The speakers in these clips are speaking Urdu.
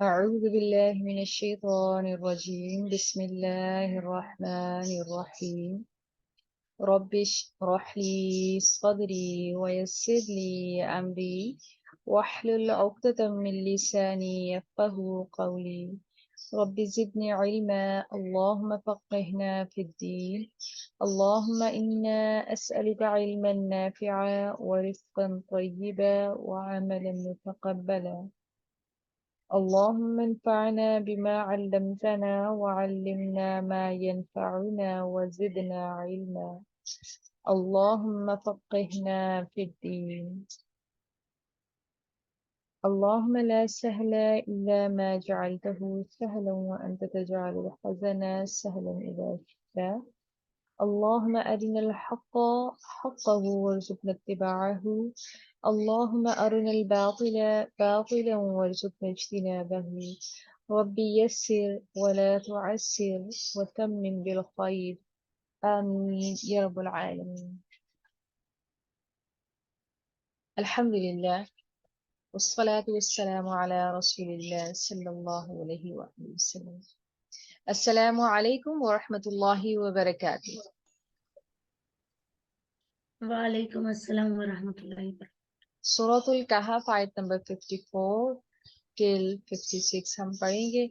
أعوذ بالله من الشيطان الرجيم. بسم الله الرحمن الرحيم. رب اشرح لي صدري ويسر لي أمري واحلل عقدة من لساني يفقه قولي. رب زدني علما، اللهم فقهنا في الدين. اللهم إنا أسألك علما نافعا ورزقا طيبا وعملا متقبلا. اللهم انفعنا بما علمتنا وعلمنا ما ينفعنا وزدنا علما. اللهم فقهنا في الدين. اللهم لا سهل إلا ما جعلته سهلا وأنت تجعل الحزن سهلا إذا شئت. اللهم أرنا الحق حقه وارزقنا اتباعه. اللهم أرنا الباطل باطلا وارزقنا اجتنابه. ربي يسر ولا تعسر وتمم بالخير. آمين يا رب العالمين. الحمد لله والصلاة والسلام على رسول الله صلى الله عليه وآله وسلم. السلام عليكم ورحمة الله وبركاته. وعلیکم السلام ورحمۃ اللہ وبرکاتہ۔ سورۃ الکہف آیت نمبر 54 ٹل 56 ہم پڑھیں گے۔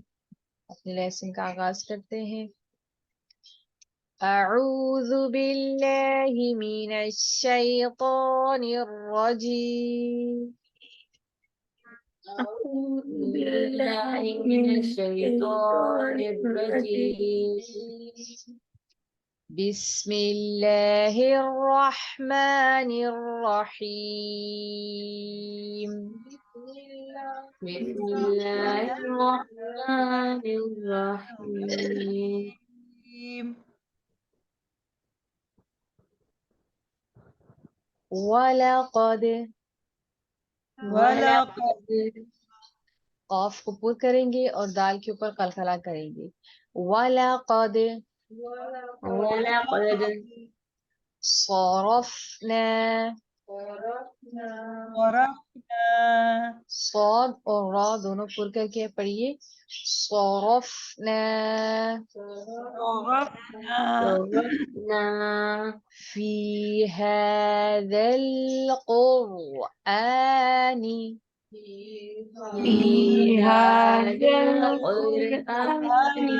اپنے لیسن کا آغاز کرتے ہیں۔ اعوذ باللہ من الشیطان الرجیم۔ اعوذ باللہ من الشیطان الرجیم۔ بسم اللہ الرحمن الرحیم۔ بسم اللہ الرحمن الرحیم۔ وَلَقَدْ وَلَقَدْ قاف کو پر کریں گے اور دال کے اوپر قلقلہ کریں گے۔ وَلَقَدْ وَلَقَدْ صَرَفْنَا صرفنا صاد اور را دونوں پر کر کے پڑھیے۔ صَرَفْنَا صرفنا فِي هَذَا الْقُرْآنِ فِي هَذَا الْقُرْآنِ۔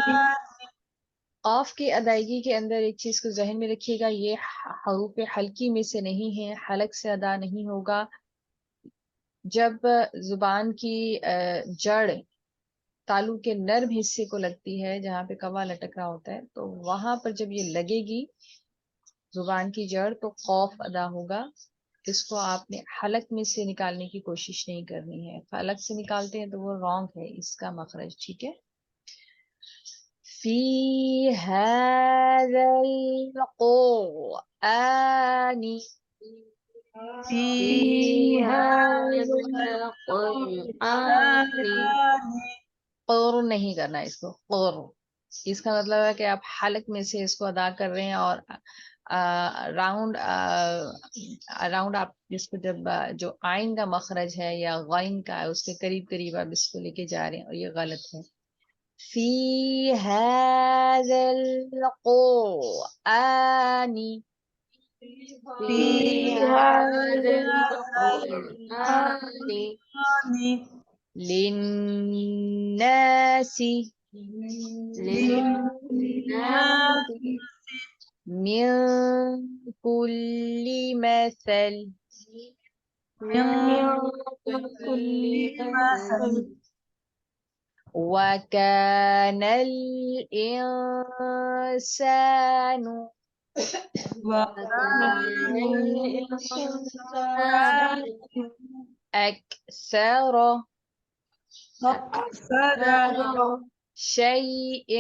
قاف کی ادائیگی کے اندر ایک چیز کو ذہن میں رکھیے گا، یہ حروف حلقی میں سے نہیں ہے، حلق سے ادا نہیں ہوگا۔ جب زبان کی جڑ تالو کے نرم حصے کو لگتی ہے جہاں پہ کوا لٹک رہا ہوتا ہے تو وہاں پر جب یہ لگے گی زبان کی جڑ تو قوف ادا ہوگا۔ اس کو آپ نے حلق میں سے نکالنے کی کوشش نہیں کرنی ہے، حلق سے نکالتے ہیں تو وہ رانگ ہے اس کا مخرج، ٹھیک ہے۔ فی هذا القرآن فِي هَذَا الْقُرْآنِ۔ قر نہیں کرنا اس کو، قر اس کا مطلب ہے کہ آپ حلق میں سے اس کو ادا کر رہے ہیں اور راؤنڈ آپ جس کو جب جو آئین کا مخرج ہے یا غائن کا ہے اس کے قریب قریب آپ اس کو لے کے جا رہے ہیں اور یہ غلط ہے۔ فی هذا القرآن فِي هَذَا الْقُرْآنِ للناس لِلنَّاسِ من كل مثل مِن كُلِّ مَثَلٍ وكان الإنسان وَكَانَ الْإِنسَانُ أكثر أَكْثَرَ شيء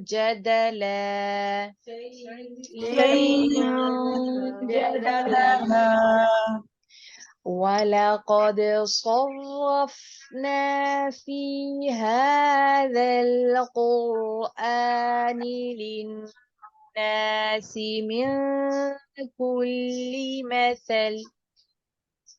جدلا شيئا جدلا ولقد صرفنا في هذا القرآن للناس من كل مثل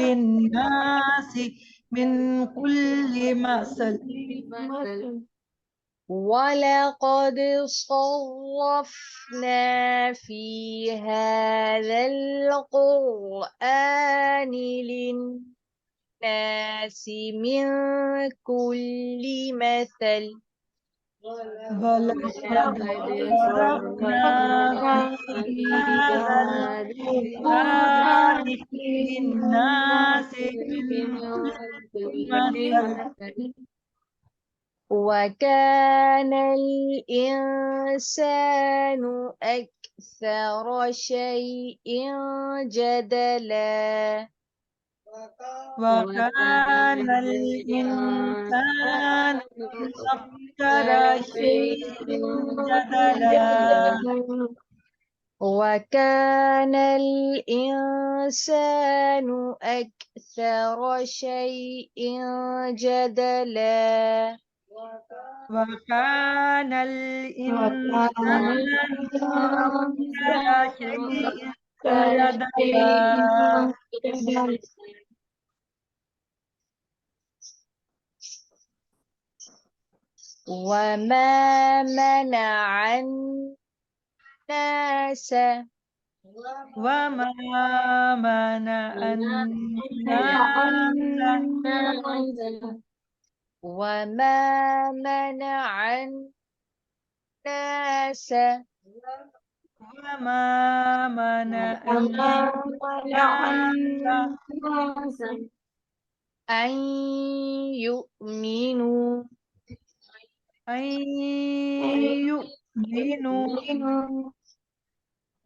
للناس من كل مثل مثل ولقد صرفنا في هذا القرآن للناس من كل مثل ولقد صرفنا في هذا القرآن للناس من كل مثل وكان الإنسان أكثر شيء جدلا وكان الإنسان أكثر شيء جدلا وكان الإنسان أكثر شيء جدلا وكان الإنسان أكثر شيء جدلا وما منع الناس وما منع الناس وما منع الناس وما منع الناس أن يؤمنوا أن يؤمنوا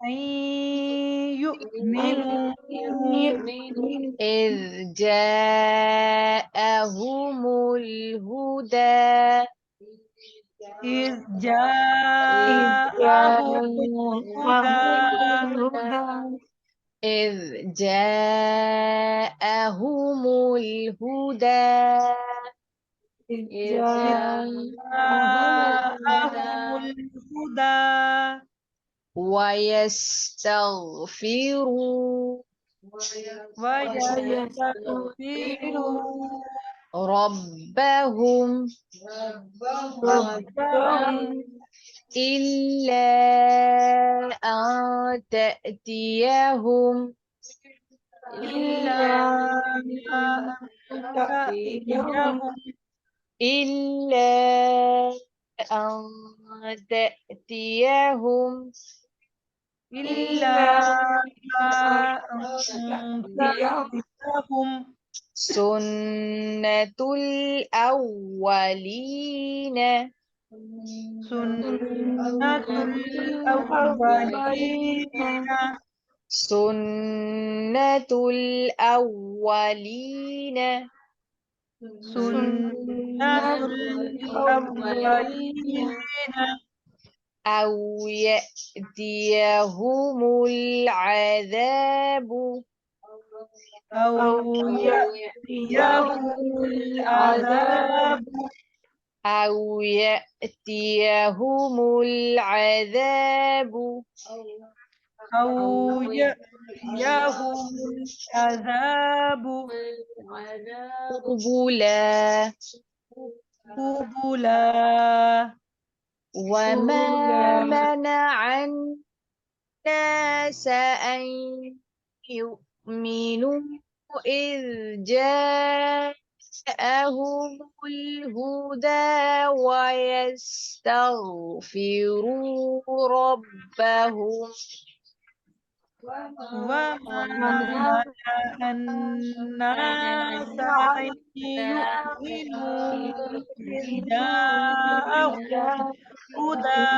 أن يؤمنوا إذ جاءهم الهدى إذ جاءهم الهدى إذ جاءهم الهدى جاءهم الهدى ويستغفروا ويستغفروا ربهم ربهم إلا أن تأتيهم إلا أن تأتيهم إلا أن تأتيهم إلا أن تأتيهم سنة الأولين سنة الأولين سنة الأولين سنة الأولين أو يأتيهم العذاب أو يأتيهم العذاب أو يأتيهم العذاب أو يأتيهم العذاب قبلا قبلا وما منع الناس أن يؤمنوا إذ جاءهم الهدى ويستغفروا ربهم وما منع الناس أن يؤمنوا إذ جاءهم الهدى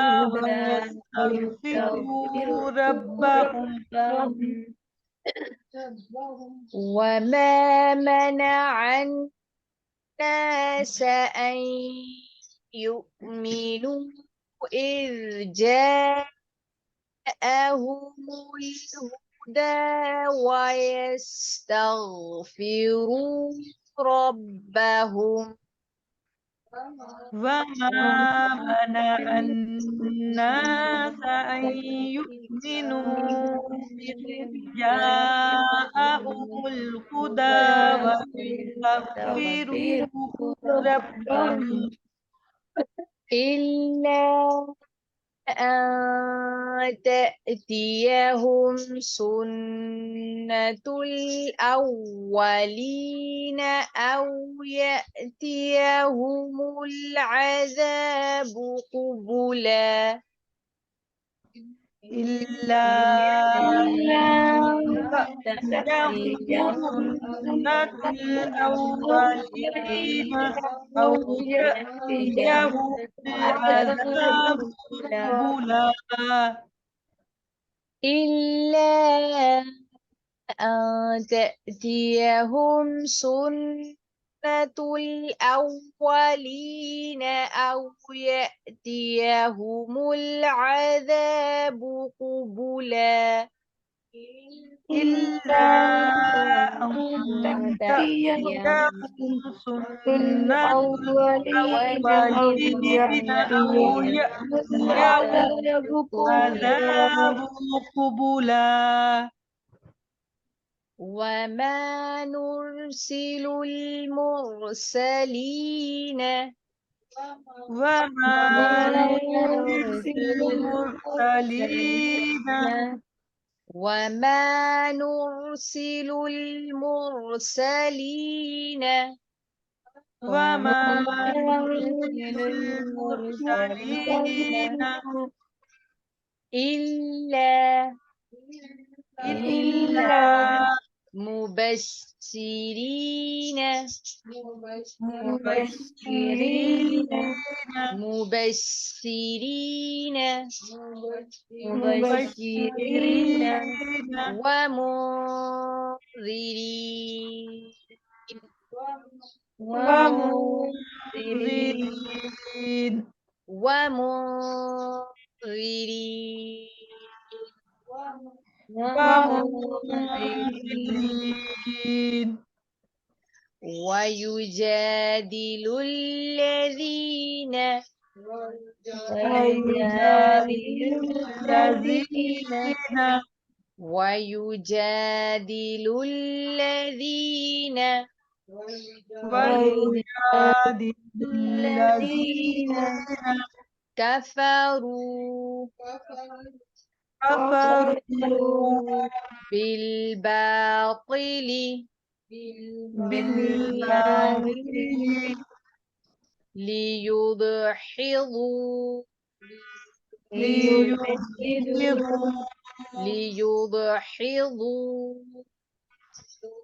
ويستغفروا ربهم وما منع الناس أن يؤمنوا إذ جاءهم الهدى ويستغفروا ربهم وما منع الناس أن يؤمنوا إذ جاءهم الهدى ويستغفروا ربهم إلا أن تأتيهم سنة الأولين أو يأتيهم العذاب قبلا إلا تأتيهم سنة الأولين أو يأتيهم العذاب قبلا إلا أن تأتيهم سنة الأولين أو يأتيهم العذاب قبلا إلا أن تأتيهم سنة الأولين أو يأتيهم العذاب قبلا وما نرسل المرسلين وما نرسل المرسلين وما نرسل المرسلين وما نرسل المرسلين إلا إلا مبشرين مبشرين مبشرين مبشرين ومنذرين ومنذرين ومنذرين ومنذرين ويجادل الذين ويجادل الذين ويجادل الذين كفروا كفروا بالباطل بالباطل ليدحضوا ليدحضوا ليدحضوا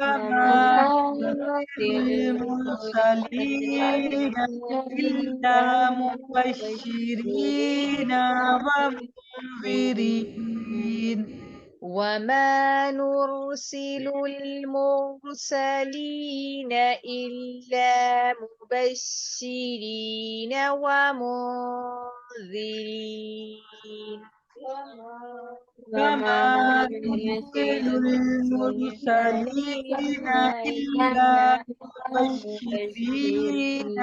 وما نرسل المرسلين إلا مبشرين ومنذرين وما نرسل المرسلين إلا مبشرين ومنذرين وما نرسل المرسلين إلا مبشرين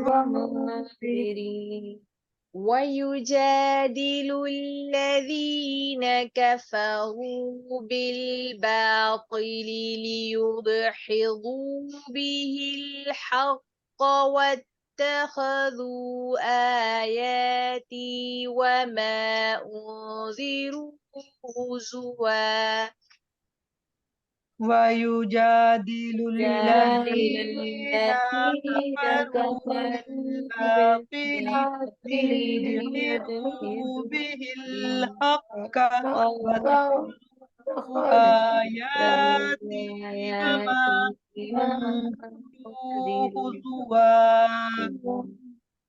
ومنذرين ويجادل الذين كفروا بالباطل ليدحضوا به الحق واتخذوا آياتي وما أنذروا هزوا ويجادل الذين كفروا بالباطل ليدحضوا به الحق واتخذوا آياتي وما أنذروا هزوا.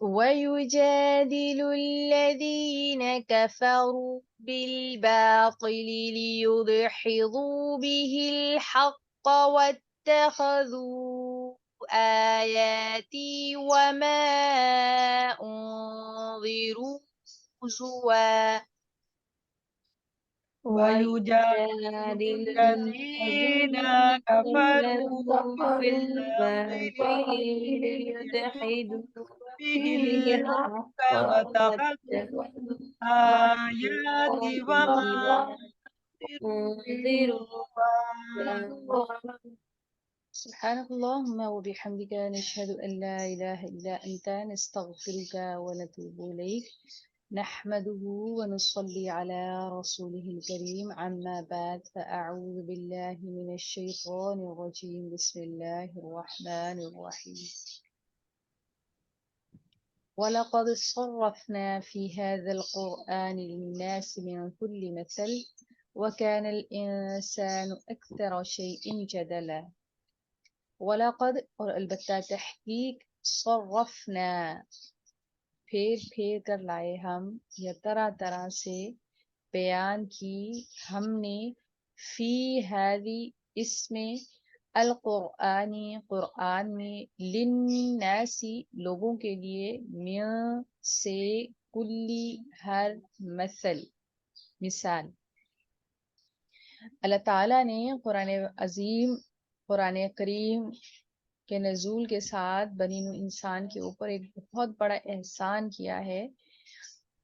ويجادل الذين كفروا بالباطل ليدحضوا به الحق واتخذوا آياتي وما أنذروا هزوا ويجادل الذين كفروا بالباطل ليدحضوا به الحق واتخذوا آياتي وما أنذروا هزوا. سبحانك اللهم وبحمدك نشهد أن لا إله إلا أنت نستغفرك ونتوب إليك نحمده ونصلي على رسوله الكريم عما بعد فأعوذ بالله من الشيطان الرجيم بسم الله الرحمن الرحيم ولقد صرفنا في هذا القرآن للناس من كل مثل وكان الإنسان أكثر شيء جدلا وَلَقَدْ اور البتہ تحقیق صرفنا پھیر کر لائے ہم یا طرح طرح سے بیان کی ہم نے فی ہذی اس میں القرآنی قرآن میں للناسی لوگوں کے لیے من سے کلی ہر مثال اللہ تعالیٰ نے قرآن عظیم قرآن کریم کے نزول کے ساتھ بنی نوع انسان کے اوپر ایک بہت بڑا احسان کیا ہے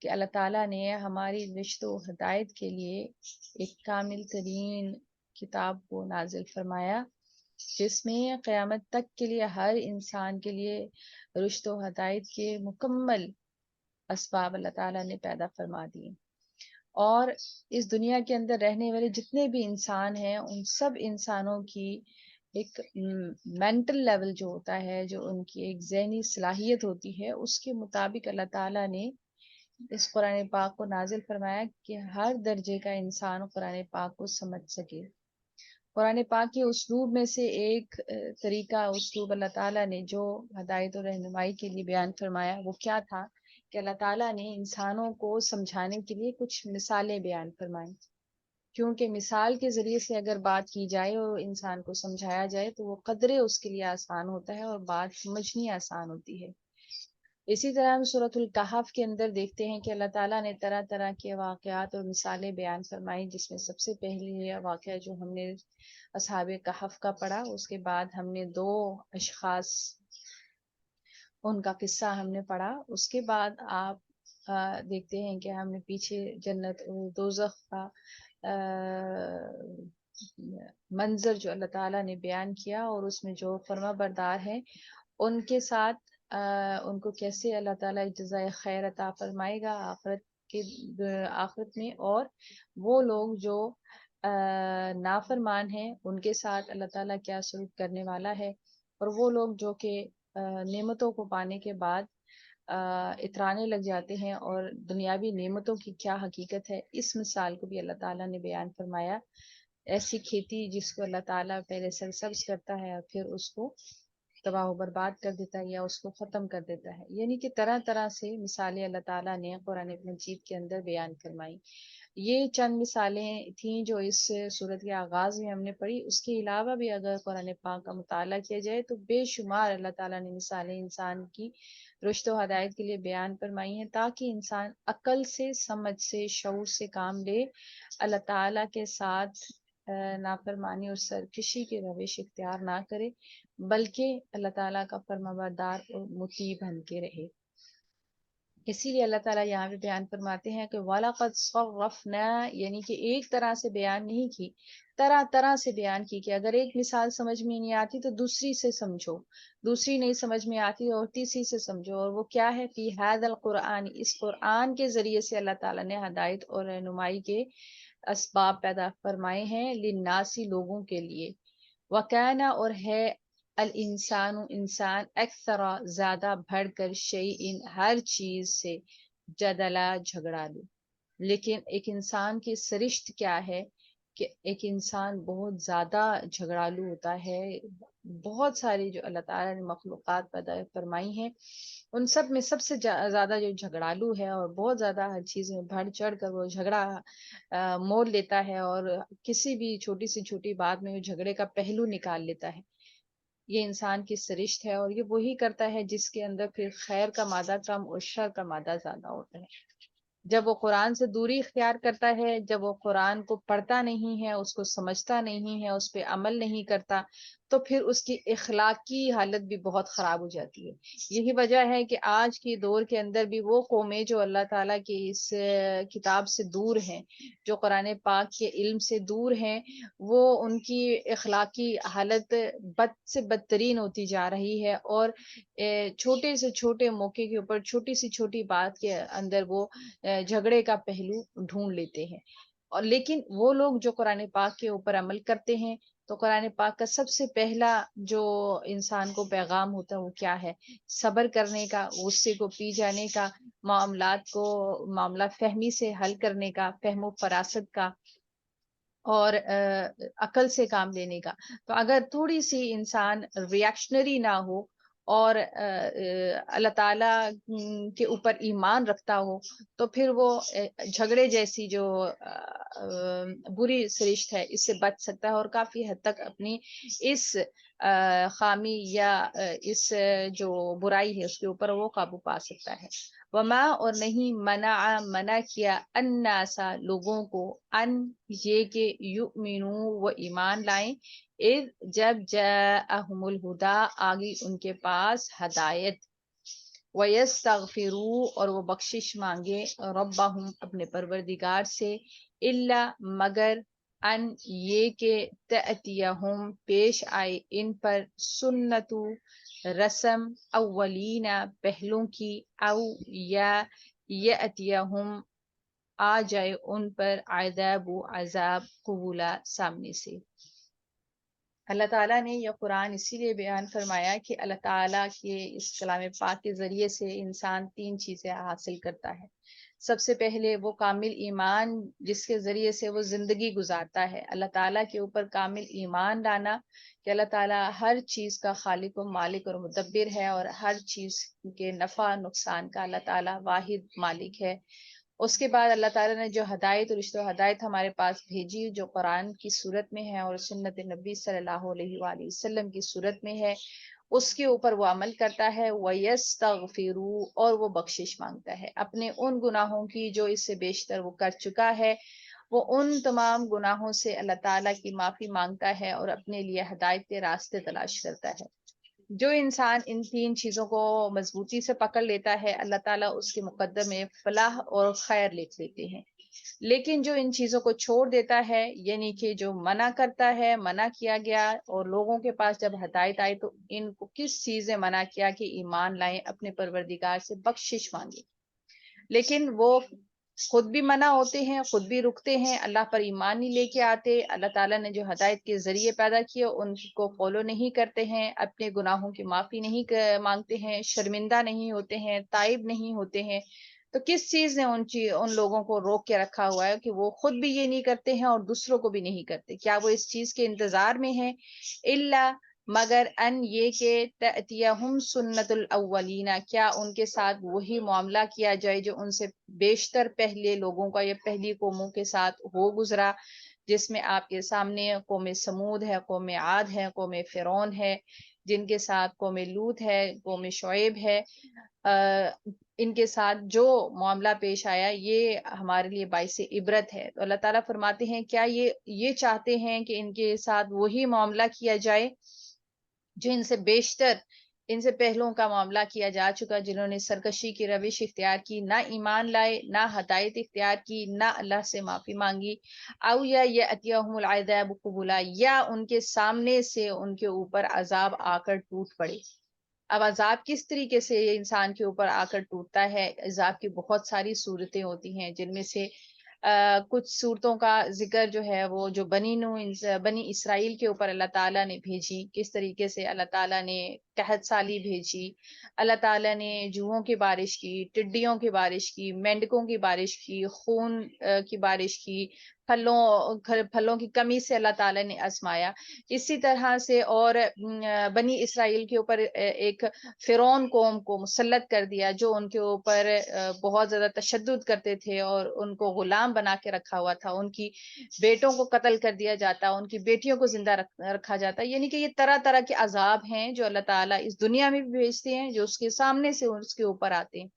کہ اللہ تعالیٰ نے ہماری رشد و ہدایت کے لیے ایک کامل ترین کتاب کو نازل فرمایا جس میں قیامت تک کے لیے ہر انسان کے لیے رشد و ہدایت کے مکمل اسباب اللہ تعالیٰ نے پیدا فرما دیے اور اس دنیا کے اندر رہنے والے جتنے بھی انسان ہیں ان سب انسانوں کی ایک مینٹل لیول جو ہوتا ہے جو ان کی ایک ذہنی صلاحیت ہوتی ہے اس کے مطابق اللہ تعالیٰ نے اس قرآن پاک کو نازل فرمایا کہ ہر درجے کا انسان قرآن پاک کو سمجھ سکے قرآن پاک کے اسلوب میں سے ایک طریقہ اسلوب اللہ تعالیٰ نے جو ہدایت و رہنمائی کے لیے بیان فرمایا وہ کیا تھا کہ اللہ تعالیٰ نے انسانوں کو سمجھانے کے لیے کچھ مثالیں بیان فرمائیں کیونکہ مثال کے ذریعے سے اگر بات کی جائے اور انسان کو سمجھایا جائے تو وہ قدرے اس کے لیے آسان ہوتا ہے اور بات سمجھنی آسان ہوتی ہے اسی طرح ہم سورۃ الکہف کے اندر دیکھتے ہیں کہ اللہ تعالیٰ نے طرح طرح کے واقعات اور مثالیں بیان فرمائی جس میں سب سے پہلی واقعہ جو ہم نے اصحاب کہف کا پڑھا اس کے بعد ہم نے 2 اشخاص ان کا قصہ ہم نے پڑھا اس کے بعد آپ دیکھتے ہیں کہ ہم نے پیچھے جنت اور دوزخ کا منظر جو اللہ تعالیٰ نے بیان کیا اور اس میں جو فرما بردار ہیں ان کے ساتھ ان کو کیسے اللہ تعالیٰ جزائے خیر عطا فرمائے گا آخرت میں اور وہ لوگ جو نافرمان ہیں ان کے ساتھ اللہ تعالیٰ کیا سلوک کرنے والا ہے اور وہ لوگ جو کہ نعمتوں کو پانے کے بعد اترانے لگ جاتے ہیں اور دنیاوی نعمتوں کی کیا حقیقت ہے، اس مثال کو بھی اللہ تعالیٰ نے بیان فرمایا۔ ایسی کھیتی جس کو اللہ تعالیٰ پہلے سرسبز کرتا ہے اور پھر اس کو تباہ و برباد کر دیتا ہے یا اس کو ختم کر دیتا ہے، یعنی کہ طرح طرح سے مثالیں اللہ تعالیٰ نے قرآن مجید کے اندر بیان فرمائی۔ یہ چند مثالیں تھیں جو اس صورت کے آغاز میں ہم نے پڑھی۔ اس کے علاوہ بھی اگر قرآن پاک کا مطالعہ کیا جائے تو بے شمار اللہ تعالیٰ نے مثالیں انسان کی رشد و ہدایت کے لیے بیان فرمائی ہیں، تاکہ انسان عقل سے، سمجھ سے، شعور سے کام لے، اللہ تعالیٰ کے ساتھ نافرمانی اور سرکشی کی روش اختیار نہ کرے، بلکہ اللہ تعالیٰ کا فرمانبردار اور مطیع بن کے رہے۔ اسی لیے اللہ تعالیٰ یہاں پہ بیان فرماتے ہیں کہ وَلَقَدْ صَرَّفْنَا، یعنی کہ ایک طرح سے بیان نہیں کی، طرح طرح سے بیان کی، کہ اگر ایک مثال سمجھ میں نہیں آتی تو دوسری سے سمجھو، دوسری نہیں سمجھ میں آتی اور تیسری سے سمجھو، اور وہ کیا ہے، فی ھذا القرآن، اس قرآن کے ذریعے سے اللہ تعالیٰ نے ہدایت اور رہنمائی کے اسباب پیدا فرمائے ہیں، للناسی، لوگوں کے لیے، وکانا، اور ہے، الانسان، انسان، اکثر، زیادہ بڑھ کر، شیئن، ہر چیز سے، جدلا، جھگڑا لو۔ لیکن ایک انسان کی سرشت کیا ہے کہ ایک انسان بہت زیادہ جھگڑالو ہوتا ہے۔ بہت ساری جو اللہ تعالیٰ نے مخلوقات پیدا فرمائی ہیں، ان سب میں سب سے زیادہ جو جھگڑالو ہے اور بہت زیادہ ہر چیز میں بڑھ چڑھ کر وہ جھگڑا مول لیتا ہے، اور کسی بھی چھوٹی سے چھوٹی بات میں وہ جھگڑے کا پہلو نکال لیتا ہے، یہ انسان کی سرشت ہے، اور یہ وہی کرتا ہے جس کے اندر پھر خیر کا مادہ کم اور شر کا مادہ زیادہ ہوتا ہے۔ جب وہ قرآن سے دوری اختیار کرتا ہے، جب وہ قرآن کو پڑھتا نہیں ہے، اس کو سمجھتا نہیں ہے، اس پہ عمل نہیں کرتا، تو پھر اس کی اخلاقی حالت بھی بہت خراب ہو جاتی ہے۔ یہی وجہ ہے کہ آج کی دور کے اندر بھی وہ قومیں جو اللہ تعالیٰ کی اس کتاب سے دور ہیں، جو قرآن پاک کے علم سے دور ہیں، وہ ان کی اخلاقی حالت بد سے بدترین ہوتی جا رہی ہے، اور چھوٹے سے چھوٹے موقع کے اوپر، چھوٹی سے چھوٹی بات کے اندر وہ جھگڑے کا پہلو ڈھونڈ لیتے ہیں۔ اور لیکن وہ لوگ جو قرآن پاک کے اوپر عمل کرتے ہیں، تو قرآن پاک کا سب سے پہلا جو انسان کو پیغام ہوتا ہے وہ کیا ہے، صبر کرنے کا، غصے کو پی جانے کا، معاملات کو معاملہ فہمی سے حل کرنے کا، فہم و فراست کا، اور عقل سے کام لینے کا۔ تو اگر تھوڑی سی انسان ریاکشنری نہ ہو اور اللہ تعالیٰ کے اوپر ایمان رکھتا ہو، تو پھر وہ جھگڑے جیسی جو بری سرشت ہے اس سے بچ سکتا ہے، اور کافی حد تک اپنی اس خامی یا اس جو برائی ہے اس کے اوپر وہ قابو پا سکتا ہے۔ وما، اور نہیں، منع کیا، الناسا، لوگوں کو، ان، یہ کہ، یؤمنوا، وہ ایمان لائیں، اذ، جب، جاءہم الہدا، آگی ان کے پاس ہدایت، ویستغفروا، اور وہ بخشش مانگے، ربہم، اپنے پروردگار سے، الا، مگر، ان، یہ کہ، تأتیہم، پیش آئے ان پر، سنت، رسم، اولین، پہلوں کی، او، یا، یأتیہم، آ جائے ان پر، عذاب، عذاب، قبولا، سامنے سے۔ اللہ تعالیٰ نے یہ قرآن اسی لیے بیان فرمایا کہ اللہ تعالیٰ کے اس کلام پاک کے ذریعے سے انسان تین چیزیں حاصل کرتا ہے۔ سب سے پہلے وہ کامل ایمان، جس کے ذریعے سے وہ زندگی گزارتا ہے، اللہ تعالیٰ کے اوپر کامل ایمان لانا کہ اللہ تعالیٰ ہر چیز کا خالق و مالک اور مدبر ہے، اور ہر چیز کے نفع نقصان کا اللہ تعالیٰ واحد مالک ہے۔ اس کے بعد اللہ تعالیٰ نے جو ہدایت اور رشتہ و ہدایت ہمارے پاس بھیجی، جو قرآن کی صورت میں ہے اور سنت نبی صلی اللہ علیہ وآلہ وسلم کی صورت میں ہے، اس کے اوپر وہ عمل کرتا ہے، وَيَسْتَغْفِرُوا، اور وہ بخشش مانگتا ہے اپنے ان گناہوں کی جو اس سے بیشتر وہ کر چکا ہے، وہ ان تمام گناہوں سے اللہ تعالیٰ کی معافی مانگتا ہے اور اپنے لیے ہدایت کے راستے تلاش کرتا ہے۔ جو انسان ان تین چیزوں کو مضبوطی سے پکڑ لیتا ہے، اللہ تعالیٰ اس کے مقدر میں فلاح اور خیر لکھ لیتے ہیں۔ لیکن جو ان چیزوں کو چھوڑ دیتا ہے، یعنی کہ جو منع کرتا ہے، منع کیا گیا، اور لوگوں کے پاس جب ہدایت آئی تو ان کو کس چیز نے منع کیا کہ ایمان لائیں، اپنے پروردگار سے بخشش مانگے، لیکن وہ خود بھی منع ہوتے ہیں، خود بھی رکتے ہیں، اللہ پر ایمان نہیں لے کے آتے، اللہ تعالیٰ نے جو ہدایت کے ذریعے پیدا کیے ان کو فالو نہیں کرتے ہیں، اپنے گناہوں کی معافی نہیں مانگتے ہیں، شرمندہ نہیں ہوتے ہیں، تائب نہیں ہوتے ہیں، تو کس چیز نے ان لوگوں کو روک کے رکھا ہوا ہے کہ وہ خود بھی یہ نہیں کرتے ہیں اور دوسروں کو بھی نہیں کرتے؟ کیا وہ اس چیز کے انتظار میں ہیں؟ الا مگر ان یہ کہ تأتیہم سنت الاولین، کیا ان کے ساتھ وہی معاملہ کیا جائے جو ان سے بیشتر پہلے لوگوں کا یا پہلی قوموں کے ساتھ ہو گزرا، جس میں آپ کے سامنے قوم سمود ہے، قوم عاد ہے، قوم فرعون ہے، جن کے ساتھ قوم لوط ہے، قوم شعیب ہے، ان کے ساتھ جو معاملہ پیش آیا یہ ہمارے لیے باعث عبرت ہے۔ تو اللہ تعالیٰ فرماتے ہیں کیا یہ چاہتے ہیں کہ ان کے ساتھ وہی معاملہ کیا جائے جو ان سے پہلوں کا معاملہ کیا جا چکا، جنہوں نے سرکشی کی روش اختیار کی، نہ ایمان لائے، نہ ہدایت اختیار کی، نہ اللہ سے معافی مانگی، او یا یأتیہم العذاب قبلا، یا ان کے سامنے سے ان کے اوپر عذاب آ کر ٹوٹ پڑے۔ اب عذاب کس طریقے سے یہ انسان کے اوپر آ کر ٹوٹتا ہے؟ عذاب کی بہت ساری صورتیں ہوتی ہیں، جن میں سے کچھ صورتوں کا ذکر جو ہے وہ جو بنی اسرائیل کے اوپر اللہ تعالیٰ نے بھیجی، کس طریقے سے اللہ تعالیٰ نے قحط سالی بھیجی، اللہ تعالیٰ نے جوؤں کی بارش کی، ٹڈیوں کی بارش کی، مینڈکوں کی بارش کی، خون کی بارش کی، پھلوں کی کمی سے اللہ تعالیٰ نے آزمایا۔ اسی طرح سے اور بنی اسرائیل کے اوپر ایک فرعون قوم کو مسلط کر دیا جو ان کے اوپر بہت زیادہ تشدد کرتے تھے اور ان کو غلام بنا کے رکھا ہوا تھا، ان کی بیٹوں کو قتل کر دیا جاتا، ان کی بیٹیوں کو زندہ رکھا جاتا، یعنی کہ یہ طرح طرح کے عذاب ہیں جو اللہ تعالیٰ اس دنیا میں بھی بھیجتے ہیں، جو اس کے سامنے سے اس کے اوپر آتے ہیں،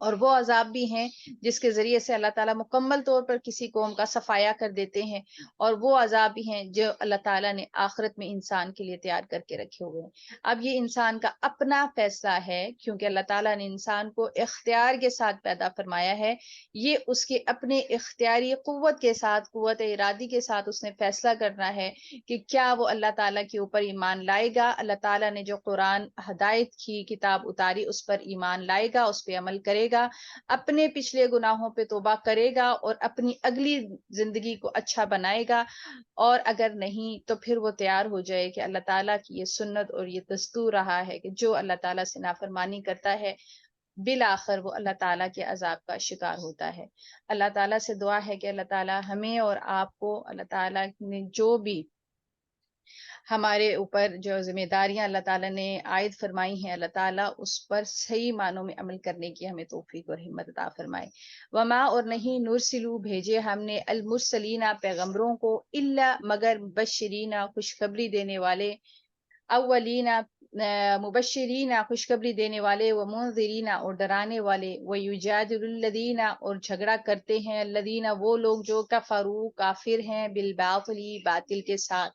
اور وہ عذاب بھی ہیں جس کے ذریعے سے اللہ تعالیٰ مکمل طور پر کسی قوم کا صفایا کر دیتے ہیں، اور وہ عذاب بھی ہیں جو اللہ تعالیٰ نے آخرت میں انسان کے لیے تیار کر کے رکھے ہوئے ہیں۔ اب یہ انسان کا اپنا فیصلہ ہے، کیونکہ اللہ تعالیٰ نے انسان کو اختیار کے ساتھ پیدا فرمایا ہے، یہ اس کے اپنے اختیاری قوت کے ساتھ، قوت ارادی کے ساتھ اس نے فیصلہ کرنا ہے کہ کیا وہ اللہ تعالیٰ کے اوپر ایمان لائے گا، اللہ تعالیٰ نے جو قرآن ہدایت کی کتاب اتاری اس پر ایمان لائے گا، اس پہ عمل کرے گا، اپنے پچھلے گناہوں پہ توبہ کرے گا اور اپنی اگلی زندگی کو اچھا بنائے گا، اور اگر نہیں تو پھر وہ تیار ہو جائے کہ اللہ تعالیٰ کی یہ سنت اور یہ دستور رہا ہے کہ جو اللہ تعالیٰ سے نافرمانی کرتا ہے بالآخر وہ اللہ تعالیٰ کے عذاب کا شکار ہوتا ہے۔ اللہ تعالیٰ سے دعا ہے کہ اللہ تعالیٰ ہمیں اور آپ کو، اللہ تعالیٰ نے جو بھی ہمارے اوپر جو ذمہ داریاں اللہ تعالیٰ نے عائد فرمائی ہیں، اللہ تعالیٰ اس پر صحیح معنوں میں عمل کرنے کی ہمیں توفیق اور ہمت عطا فرمائے۔ وما اور نہیں نرسلو بھیجے ہم نے المرسلین پیغمبروں کو الا مگر مبشرین خوشخبری دینے والے، اولین مبشرین خوشخبری دینے والے، و منذرین اور ڈرانے والے، و یجادل الذین اور جھگڑا کرتے ہیں الذین وہ لوگ جو کفروا کافر ہیں بالباطل باطل کے ساتھ،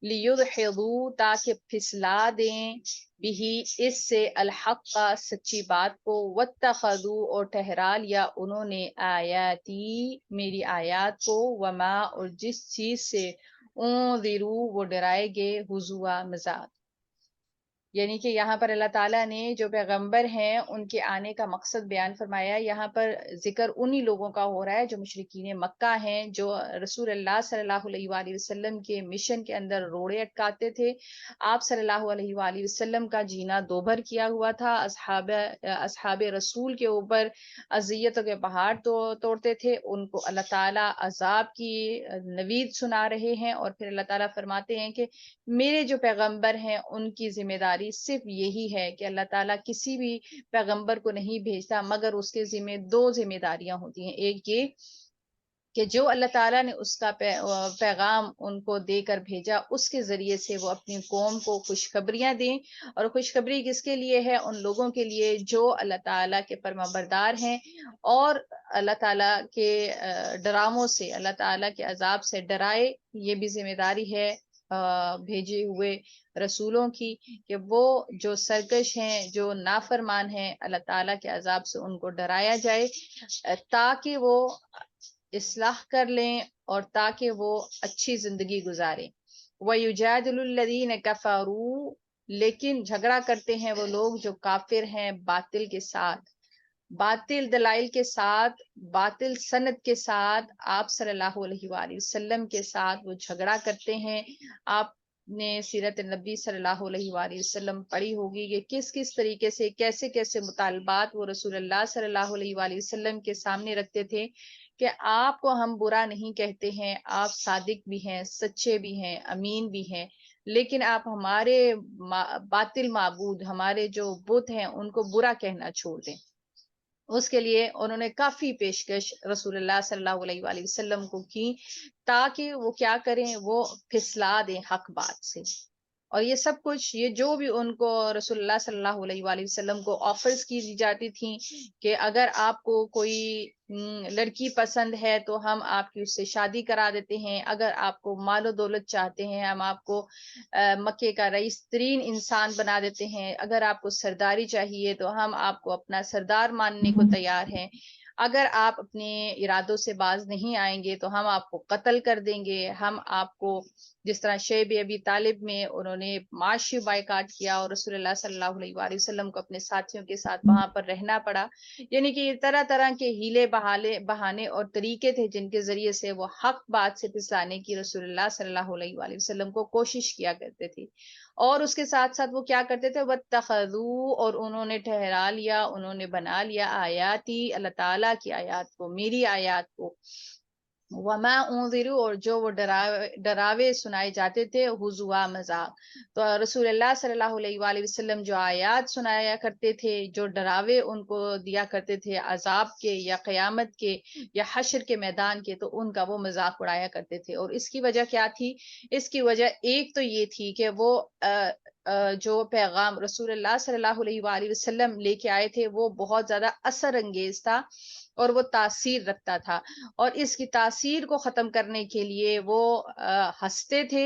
لیدحضوا تاکہ پھسلا دیں بھی اس سے الحق کا سچی بات کو، واتخذوا اور ٹھہرا لیا انہوں نے آیاتی میری آیات کو، وما اور جس چیز سے انذروا وہ ڈرائے گئے، ہزوا مذاق۔ یعنی کہ یہاں پر اللہ تعالیٰ نے جو پیغمبر ہیں ان کے آنے کا مقصد بیان فرمایا، یہاں پر ذکر انہی لوگوں کا ہو رہا ہے جو مشرکین مکہ ہیں، جو رسول اللہ صلی اللہ علیہ وآلہ وسلم کے مشن کے اندر روڑے اٹکاتے تھے۔ آپ صلی اللہ علیہ وآلہ وسلم کا جینا دوبھر کیا ہوا تھا، اصحاب رسول کے اوپر اذیتوں کے پہاڑ توڑتے تھے، ان کو اللہ تعالیٰ عذاب کی نوید سنا رہے ہیں، اور پھر اللہ تعالیٰ فرماتے ہیں کہ میرے جو پیغمبر ہیں ان کی ذمہ داری صرف یہی ہے کہ اللہ تعالیٰ کسی بھی پیغمبر کو نہیں بھیجتا مگر اس کے ذمہ دو ذمہ داریاں ہوتی ہیں۔ ایک یہ کہ جو اللہ تعالیٰ نے اس کا پیغام ان کو دے کر بھیجا اس کے ذریعے سے وہ اپنی قوم کو خوشخبریاں دیں، اور خوشخبری کس کے لیے ہے؟ ان لوگوں کے لیے جو اللہ تعالیٰ کے فرما بردار ہیں اور اللہ تعالیٰ کے ڈراموں سے، اللہ تعالیٰ کے عذاب سے ڈرائے۔ یہ بھی ذمہ داری ہے بھیجے ہوئے رسولوں کی کہ وہ جو سرکش ہیں، جو نافرمان ہیں، اللہ تعالیٰ کے عذاب سے ان کو ڈرایا جائے تاکہ وہ اصلاح کر لیں اور تاکہ وہ اچھی زندگی گزاریں۔ وَيُجَادِلُ الَّذِينَ كَفَرُوا لیکن جھگڑا کرتے ہیں وہ لوگ جو کافر ہیں باطل کے ساتھ، باطل دلائل کے ساتھ، باطل سند کے ساتھ آپ صلی اللہ علیہ وآلہ وسلم کے ساتھ وہ جھگڑا کرتے ہیں۔ آپ نے سیرت نبی صلی اللہ علیہ وآلہ وسلم پڑھی ہوگی کہ کس کس طریقے سے کیسے کیسے مطالبات وہ رسول اللہ صلی اللہ علیہ وآلہ وسلم کے سامنے رکھتے تھے کہ آپ کو ہم برا نہیں کہتے ہیں، آپ صادق بھی ہیں، سچے بھی ہیں، امین بھی ہیں، لیکن آپ ہمارے باطل معبود، ہمارے جو بت ہیں ان کو برا کہنا چھوڑ دیں۔ اس کے لیے انہوں نے کافی پیشکش رسول اللہ صلی اللہ علیہ وآلہ وسلم کو کی تاکہ وہ کیا کریں، وہ پھسلا دیں حق بات سے۔ اور یہ سب کچھ، یہ جو بھی ان کو رسول اللہ صلی اللہ علیہ وآلہ وسلم کو آفرز کی جاتی تھیں کہ اگر آپ کو کوئی لڑکی پسند ہے تو ہم آپ کی اس سے شادی کرا دیتے ہیں، اگر آپ کو مال و دولت چاہتے ہیں ہم آپ کو مکے کا رئیس ترین انسان بنا دیتے ہیں، اگر آپ کو سرداری چاہیے تو ہم آپ کو اپنا سردار ماننے کو تیار ہیں، اگر آپ اپنے ارادوں سے باز نہیں آئیں گے تو ہم آپ کو قتل کر دیں گے، ہم آپ کو، جس طرح شیب ابی طالب میں انہوں نے معاشی بائیکاٹ کیا اور رسول اللہ صلی اللہ علیہ وآلہ وسلم کو اپنے ساتھیوں کے ساتھ وہاں پر رہنا پڑا، یعنی کہ یہ طرح طرح کے ہیلے بہانے اور طریقے تھے جن کے ذریعے سے وہ حق بات سے پھسلانے کی رسول اللہ صلی اللہ علیہ وآلہ وسلم کو کوشش کیا کرتے تھے۔ اور اس کے ساتھ ساتھ وہ کیا کرتے تھے، وَاتَّخَذُوا، اور انہوں نے ٹھہرا لیا، انہوں نے بنا لیا آیاتی، اللہ تعالیٰ کی آیات کو، میری آیات کو، وما انذروا، اور جو وہ ڈراوے سنائے جاتے تھے، ہزوا، مذاق۔ تو رسول اللہ صلی اللہ علیہ وآلہ وسلم جو آیات سنایا کرتے تھے، جو ڈراوے ان کو دیا کرتے تھے عذاب کے یا قیامت کے یا حشر کے میدان کے، تو ان کا وہ مذاق اڑایا کرتے تھے۔ اور اس کی وجہ کیا تھی؟ اس کی وجہ ایک تو یہ تھی کہ وہ جو پیغام رسول اللہ صلی اللہ علیہ وآلہ وسلم لے کے آئے تھے وہ بہت زیادہ اثر انگیز تھا اور وہ تاثیر رکھتا تھا، اور اس کی تاثیر کو ختم کرنے کے لیے وہ ہنستے تھے،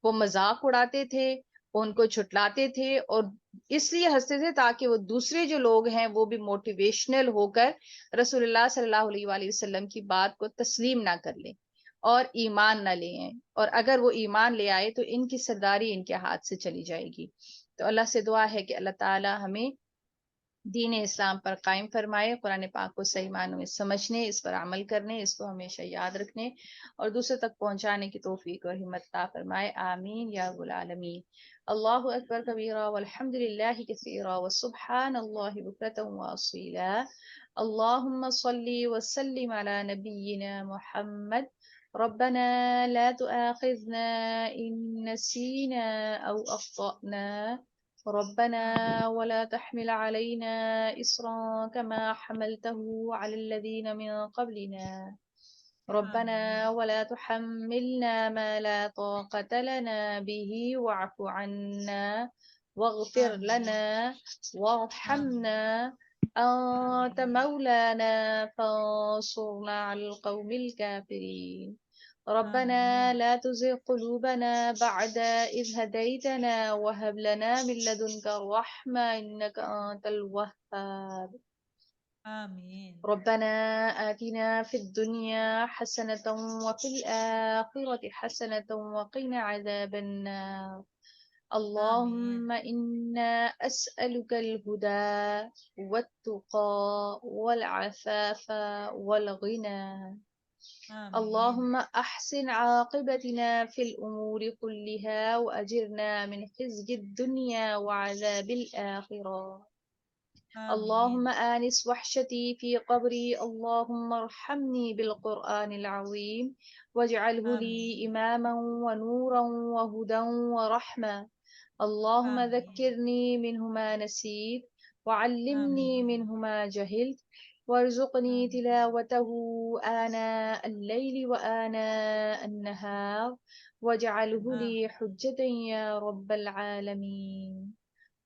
وہ مذاق اڑاتے تھے، ان کو جھٹلاتے تھے، اور اس لیے ہنستے تھے تاکہ وہ دوسرے جو لوگ ہیں وہ بھی موٹیویشنل ہو کر رسول اللہ صلی اللہ علیہ وآلہ وسلم کی بات کو تسلیم نہ کر لیں اور ایمان نہ لیں، اور اگر وہ ایمان لے آئے تو ان کی سرداری ان کے ہاتھ سے چلی جائے گی۔ تو اللہ سے دعا ہے کہ اللہ تعالی ہمیں دین اسلام پر قائم فرمائے، قرآن پاک کو صحیح معنوں میں سمجھنے، اس پر عمل کرنے، اس کو ہمیشہ یاد رکھنے اور دوسرے تک پہنچانے کی توفیق اور ہمت عطا فرمائے، آمین یا رب العالمین۔ اللہ اکبر کبیرہ والحمد للہ کثیرہ وسبحان اللہ بکرۃ واصیلا، اللہم صلی وسلم علی نبینا محمد، ربنا لا تؤاخذنا ان نسینا او اخطأنا، ربنا ولا تحمل علينا إصرا كما حملته على الذين من قبلنا، ربنا ولا تحملنا ما لا طاقة لنا به واعف عنا واغفر لنا وارحمنا، أنت مولانا فانصرنا على القوم الكافرين، ربنا لا تزغ قلوبنا بعد إذ هديتنا وهب لنا من لدنك الرحمة إنك أنت الوهاب، آمين. ربنا آتنا في الدنيا حسنة وفي الآخرة حسنة وقنا عذاب النار، اللهم إنا أسألك الهدى والتقى والعفاف والغنى، اللهم أحسن عاقبتنا في الأمور كلها وأجرنا من خزي الدنيا وعذاب الآخرة، اللهم آنس وحشتي في قبري، اللهم ارحمني بالقرآن العظيم واجعله لي إماما ونورا وهدى ورحمة، اللهم ذكرني منه ما نسيت وعلمني منه ما جهلت وارزقني تلاوته آناء الليل وآناء النهار واجعله لي حجة يا رب العالمين،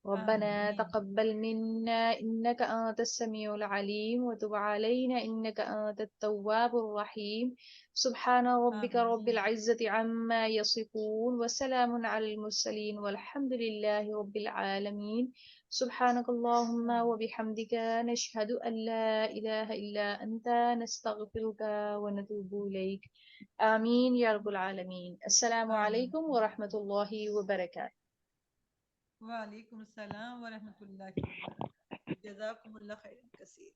ربنا تقبل منا إنك أنت السميع العليم وتب علينا إنك أنت التواب الرحيم، سبحان ربك رب العزة عما يصفون وسلام على المرسلين والحمد لله رب العالمين، سبحانك اللهم وبحمدك نشهد أن لا إله إلا أنت نستغفرك ونتوب إليك، آمين يا رب العالمين۔ السلام عليكم ورحمة الله وبركاته۔ وعلیکم السلام ورحمۃ اللہ وبرکاتہ، جزاکم اللہ خیر کثیر۔